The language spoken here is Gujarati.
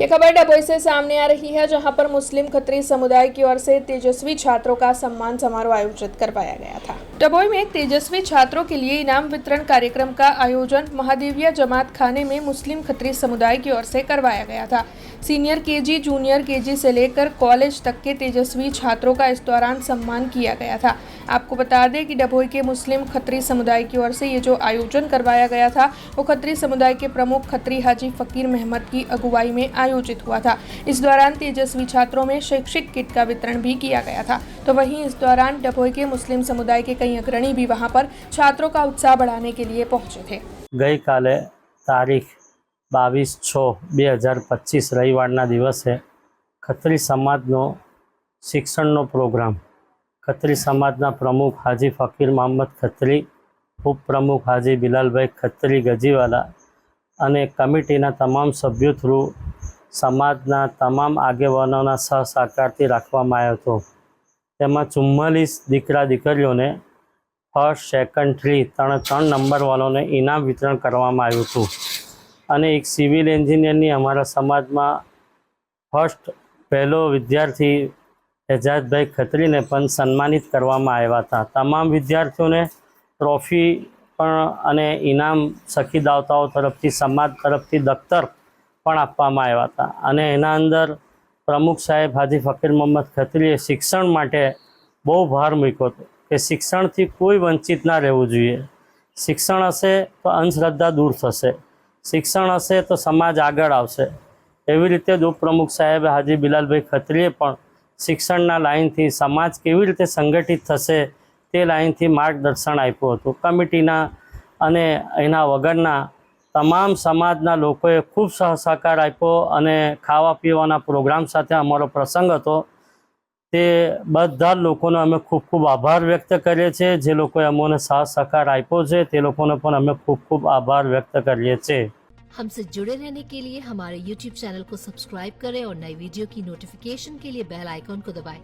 ये खबर डभोई से सामने आ रही है, जहां पर मुस्लिम खत्री समुदाय की ओर से तेजस्वी छात्रों का सम्मान समारोह आयोजित करवाया गया था। डभोई में तेजस्वी छात्रों के लिए इनाम वितरण कार्यक्रम का आयोजन महादेविया जमात खाने में मुस्लिम खत्री समुदाय की ओर से करवाया गया था। सीनियर केजी, जूनियर केजी से लेकर कॉलेज तक के तेजस्वी छात्रों का इस दौरान सम्मान किया गया था। आपको बता दें कि डभोई के मुस्लिम खत्री समुदाय की ओर से ये जो आयोजन करवाया गया था वो खत्री समुदाय के प्रमुख खत्री हाजी फकीर महमद की अगुवाई में आयोजित हुआ था। इस दौरान तेजस्वी छात्रों में शैक्षिक किट का वितरण भी किया गया था। तो वहीं इस दौरान डभोई के मुस्लिम समुदाय के कई अग्रणी भी वहां पर छात्रों का उत्साह बढ़ाने के लिए पहुंचे थे। गई काले तारीख 22/6/2025 रविवाરના દિવસે ખત્રી સમાજનો શિક્ષણનો પ્રોગ્રામ ખત્રી સમાજના પ્રમુખ હાજી ફકીર મોહમ્મદ ખત્રી, ઉપપ્રમુખ હાજી બિલાલભાઈ ખત્રી ગજીવાલા અને કમિટીના તમામ સભ્યો થ્રુ સમાજના તમામ આગેવાનોના સહસહકારથી રાખવામાં આવ્યો હતો। તેમાં 44 દીકરા દીકરીઓને ફર્સ્ટ, સેકન્ડ, ત્રણ નંબરવાળાને ઇનામ વિતરણ કરવામાં આવ્યું હતું અને એક સિવિલ એન્જિનિયરની અમારા સમાજમાં ફર્સ્ટ પહેલો વિદ્યાર્થી એજાજભાઈ ખત્રીને પણ સન્માનિત કરવામાં આવ્યા હતા। તમામ વિદ્યાર્થીઓને ટ્રોફી પણ અને ઇનામ સખી દાવતાઓ તરફથી સમાજ તરફથી દફતર પણ આપવામાં આવ્યા હતા અને એના અંદર પ્રમુખ સાહેબ હાજી ફકીર મોહમ્મદ ખત્રીએ શિક્ષણ માટે બહુ ભાર મૂક્યો હતો કે શિક્ષણથી કોઈ વંચિત ના રહેવું જોઈએ। શિક્ષણ હશે તો અંધશ્રદ્ધા દૂર થશે, શિક્ષણ હશે તો સમાજ આગળ આવશે। એવી રીતે જ ઉપપ્રમુખ સાહેબ હાજી બિલાલભાઈ ખત્રીએ પણ શિક્ષણના લાઇનથી સમાજ કેવી રીતે સંગઠિત થશે તે લાઇનથી માર્ગદર્શન આપ્યું હતું। કમિટીના અને એના વગરના તમામ સમાજના લોકોએ ખૂબ સહસહકાર આપ્યો અને ખાવા પીવાના પ્રોગ્રામ સાથે અમારો પ્રસંગ હતો। તે બધા લોકોનો અમે ખૂબ ખૂબ આભાર વ્યક્ત કરીએ છીએ। જે લોકોએ અમને સહસહકાર આપ્યો છે તે લોકોનો પણ અમે ખૂબ ખૂબ આભાર વ્યક્ત કરીએ છીએ। हमसे जुड़े रहने के लिए हमारे YouTube चैनल को सब्सक्राइब करें और नई वीडियो की नोटिफिकेशन के लिए बेल आइकॉन को दबाएं।